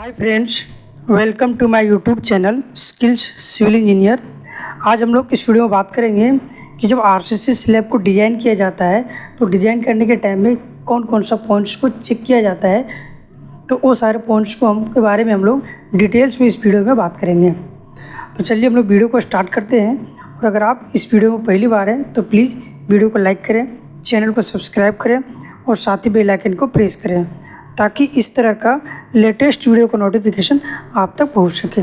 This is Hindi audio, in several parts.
Hi friends, welcome to my YouTube channel skills civil engineer. आज हम लोग इस वीडियो में बात करेंगे कि जब आरसीसी स्लैब को डिज़ाइन किया जाता है तो डिज़ाइन करने के टाइम में कौन कौन सा पॉइंट्स को चेक किया जाता है, तो वो सारे पॉइंट्स को के बारे में हम लोग डिटेल्स में इस वीडियो में बात करेंगे। तो चलिए हम लोग वीडियो को स्टार्ट करते हैं। और अगर आप इस वीडियो में पहली बार हैं तो प्लीज़ वीडियो को लाइक करें, चैनल को सब्सक्राइब करें और साथ ही बेल आइकन को प्रेस करें ताकि इस तरह का लेटेस्ट वीडियो का नोटिफिकेशन आप तक पहुंच सके।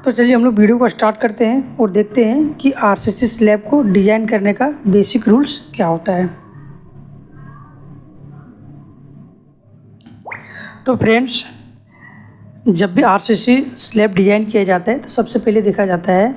तो चलिए हम लोग वीडियो को स्टार्ट करते हैं और देखते हैं कि आरसीसी स्लैब को डिज़ाइन करने का बेसिक रूल्स क्या होता है। तो फ्रेंड्स, जब भी आरसीसी स्लैब डिज़ाइन किया जाता है तो सबसे पहले देखा जाता है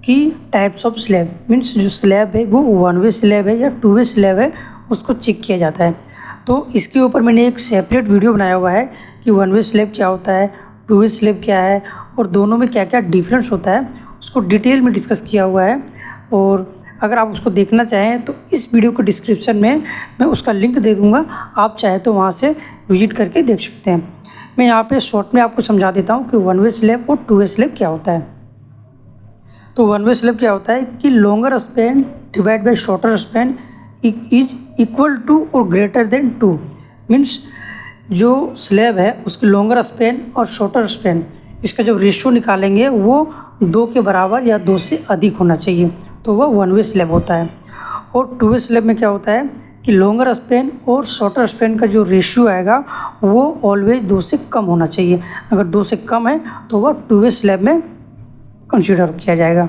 कि टाइप्स ऑफ स्लैब, मीन्स जो स्लैब है वो वन वे स्लैब है या टू वे स्लैब है, उसको चेक किया जाता है। तो इसके ऊपर मैंने एक सेपरेट वीडियो बनाया हुआ है कि वन वे स्लैब क्या होता है, टू वे स्लैब क्या है और दोनों में क्या क्या डिफरेंस होता है, उसको डिटेल में डिस्कस किया हुआ है। और अगर आप उसको देखना चाहें तो इस वीडियो के डिस्क्रिप्शन में मैं उसका लिंक दे दूँगा, आप चाहे तो वहाँ से विजिट करके देख सकते हैं। मैं यहाँ पे शॉर्ट में आपको समझा देता हूँ कि वन वे स्लैब और टू वे स्लैब क्या होता है। तो वन वे स्लैब क्या होता है कि longer span divide by shorter span is equal to और ग्रेटर देन 2। मीन्स जो स्लैब है उसकी लॉन्गर स्पैन और शॉर्टर स्पैन, इसका जब रेशियो निकालेंगे वो 2 के बराबर या 2 से अधिक होना चाहिए, तो वह वन वे स्लैब होता है। और टू वे स्लैब में क्या होता है कि लॉन्गर स्पैन और शॉर्टर स्पैन का जो रेशियो आएगा वो ऑलवेज 2 से कम होना चाहिए। अगर 2 से कम है तो वह टू वे स्लैब में कंसीडर किया जाएगा।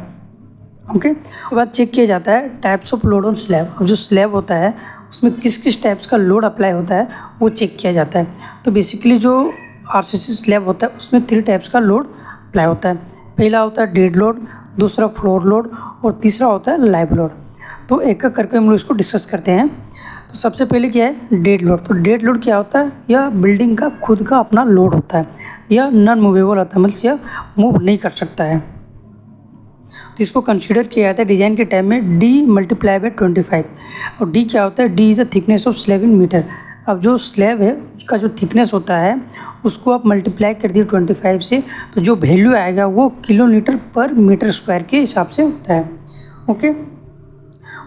ओके, उसके बाद चेक किया जाता है types of load on slab. अब जो स्लैब होता है उसमें किस किस टाइप्स का लोड अप्लाई होता है वो चेक किया जाता है। तो बेसिकली जो आरसीसी स्लैब होता है उसमें 3 टाइप्स का लोड अप्लाई होता है। पहला होता है डेड लोड, दूसरा फ्लोर लोड और तीसरा होता है लाइव लोड। तो एक एक करके हम लोग इसको डिस्कस करते हैं। तो सबसे पहले क्या है डेड लोड। तो डेड लोड क्या होता है, यह बिल्डिंग का खुद का अपना लोड होता है, यह नॉन मूवेबल होता है, मतलब यह मूव नहीं कर सकता है। तो इसको कंसीडर किया जाता है डिज़ाइन के टाइम में D × 25। और D क्या होता है, D is the thickness of slab in metre. अब जो स्लैब है उसका जो थिकनेस होता है उसको आप मल्टीप्लाई कर दिए 25 से, तो जो वैल्यू आएगा वो किलोमीटर पर मीटर स्क्वायर के हिसाब से होता है। ओके,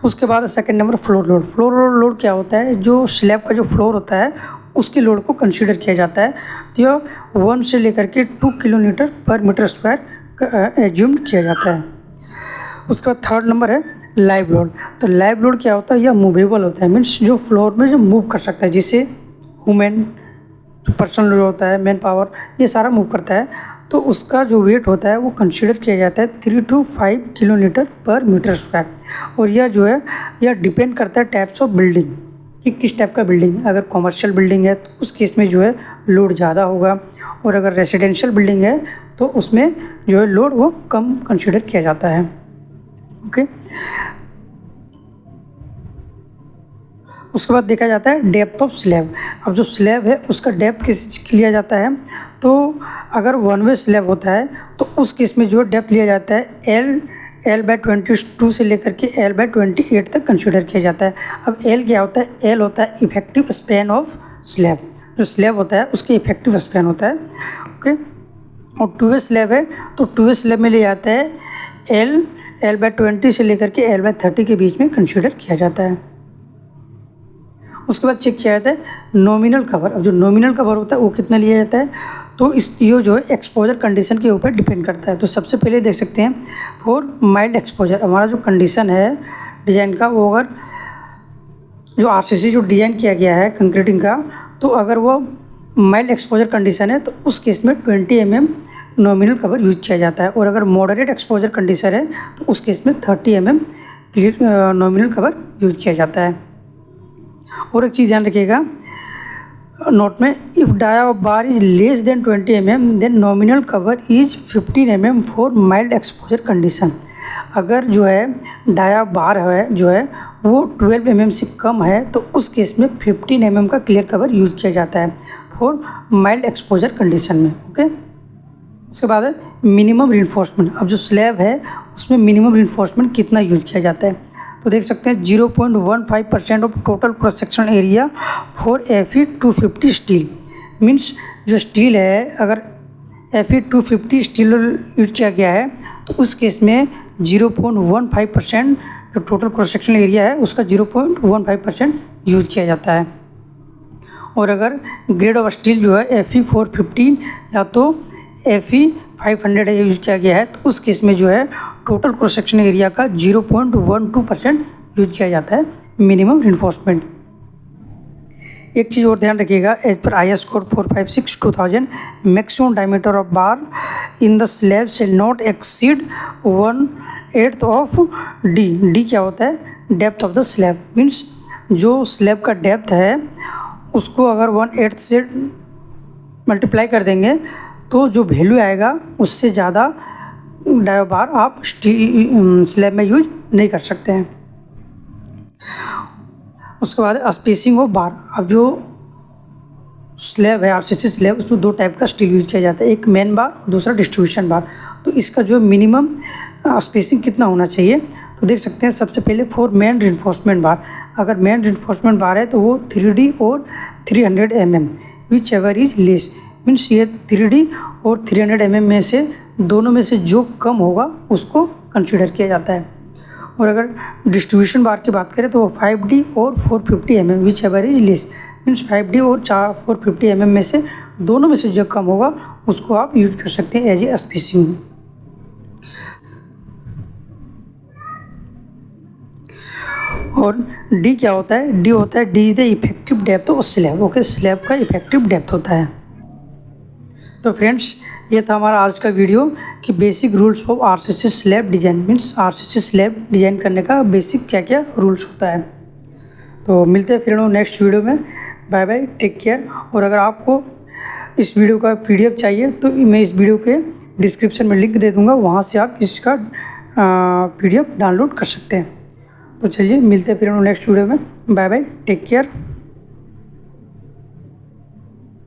उसके बाद second number floor load. Floor load क्या होता है, जो स्लैब का जो फ्लोर होता है उसके लोड को कंसीडर किया जाता है। तो यह 1 से लेकर के 2 किलोमीटर पर मीटर स्क्वायर एज्यूम किया जाता है। उसके बाद थर्ड नंबर है लाइव लोड। तो लाइव लोड क्या होता है, यह मूवेबल होता है, मीन्स जो फ्लोर में जो मूव कर सकता है, जिससे वुमेन पर्सन जो होता है, मैन पावर, ये सारा मूव करता है। तो उसका जो वेट होता है वो कंसीडर किया जाता है 3 to 5 किलोमीटर पर मीटर स्क्वायर। और यह जो है यह डिपेंड करता है टाइप्स ऑफ बिल्डिंग कि किस टाइप का बिल्डिंग है। अगर कॉमर्शियल बिल्डिंग है तो उस केस में जो है लोड ज़्यादा होगा, और अगर रेजिडेंशियल बिल्डिंग है तो उसमें जो है लोड वो कम कंसीडर किया जाता है। ओके, उसके बाद देखा जाता है डेप्थ ऑफ स्लैब। अब जो स्लैब है उसका डेप्थ कैसे लिया जाता है, तो अगर वन वे स्लैब होता है तो उस केस में जो डेप्थ लिया जाता है L/22 से लेकर के L/28 तक कंसीडर किया जाता है। अब L क्या होता है, L होता है इफेक्टिव स्पैन ऑफ स्लैब। जो स्लैब होता है उसके इफेक्टिव स्पैन होता है। ओके, और टू वे स्लैब है तो टू वे स्लैब में ले जाता है L/20 से लेकर के L/30 के बीच में कंसीडर किया जाता है। उसके बाद चेक किया जाता है नॉमिनल कवर। अब जो नॉमिनल कवर होता है वो कितना लिया जाता है, तो ये जो है एक्सपोजर कंडीशन के ऊपर डिपेंड करता है। तो सबसे पहले देख सकते हैं फॉर माइल्ड एक्सपोजर, हमारा जो कंडीशन है डिज़ाइन का, वो अगर जो आरसीसी जो डिज़ाइन किया गया है कंक्रीटिंग का, तो अगर वो माइल्ड एक्सपोजर कंडीशन है तो उस केस में 20 mm नॉमिनल कवर यूज किया जाता है। और अगर मॉडरेट एक्सपोजर कंडीशन है तो उस केस में 30 mm नॉमिनल कवर यूज किया जाता है। और एक चीज़ ध्यान रखिएगा नोट में, if dia of bar is less than 20 mm then nominal cover is 15 mm for mild exposure condition. अगर जो है डाया बार है जो है वो 12 mm से कम है तो उस केस में 15 mm का क्लियर कवर यूज किया जाता है फॉर माइल्ड एक्सपोजर कंडीशन में। ओके, उसके बाद है मिनिमम रिइंफोर्समेंट। अब जो स्लैब है उसमें मिनिमम रिइंफोर्समेंट कितना यूज किया जाता है, तो देख सकते हैं 0.15% of total cross section area for Fe 250 steel, means जो स्टील है, अगर Fe250 स्टील यूज किया गया है तो उस केस में 0.15% जो टोटल क्रॉस सेक्शनल एरिया है उसका 0.15% यूज किया जाता है। और अगर ग्रेड ऑफ स्टील जो है Fe450 या तो Fe500 यूज किया गया है तो उस केस में जो है टोटल क्रॉस सेक्शनल एरिया का 0.12% यूज किया जाता है मिनिमम रिइंफोर्समेंट। एक चीज़ और ध्यान रखिएगा, एज पर IS code 456/2000 maximum diameter of bar in the slab shall not exceed 1/8 of D। D क्या होता है? Depth of the slab. Means जो स्लैब का डेप्थ है उसको अगर 1/8 से मल्टीप्लाई कर देंगे तो जो वैल्यू आएगा उससे ज़्यादा डायो बार आप स्लैब में यूज नहीं कर सकते हैं। उसके बाद स्पेसिंग ऑफ बार। अब जो स्लैब है RCC स्लैब, उसमें दो टाइप का स्टील यूज किया जाता है, एक मेन बार और दूसरा डिस्ट्रीब्यूशन बार। तो इसका जो मिनिमम स्पेसिंग कितना होना चाहिए तो देख सकते हैं। सबसे पहले फॉर मेन रिइंफोर्समेंट बार, अगर मेन रिइंफोर्समेंट बार है तो वो 3D और 300 mm which ever is less. Means ये 3D और 300 mm में से दोनों में से जो कम होगा उसको कंसीडर किया जाता है। और अगर डिस्ट्रीब्यूशन बार की बात करें तो वो 5D और 450 mm which ever is less. Means 5D और 450 mm में से दोनों में से जो कम होगा उसको आप यूज कर सकते हैं एज ए स्पेसिंग। और D क्या होता है? D होता है D is the effective depth of slab. Okay, slab का इफेक्टिव डेप्थ होता है। तो फ्रेंड्स, ये था हमारा आज का वीडियो कि basic rules of RCC slab design. Means RCC slab design करने का बेसिक क्या क्या रूल्स होता है। तो मिलते हैं फिर नेक्स्ट वीडियो में। Bye bye, take care. और अगर आपको इस वीडियो का PDF चाहिए तो मैं इस वीडियो के डिस्क्रिप्शन में लिंक दे दूँगा, वहाँ से आप इसका PDF डाउनलोड कर सकते हैं। तो चलिए मिलते हैं फिर नेक्स्ट वीडियो में। Bye bye, take care.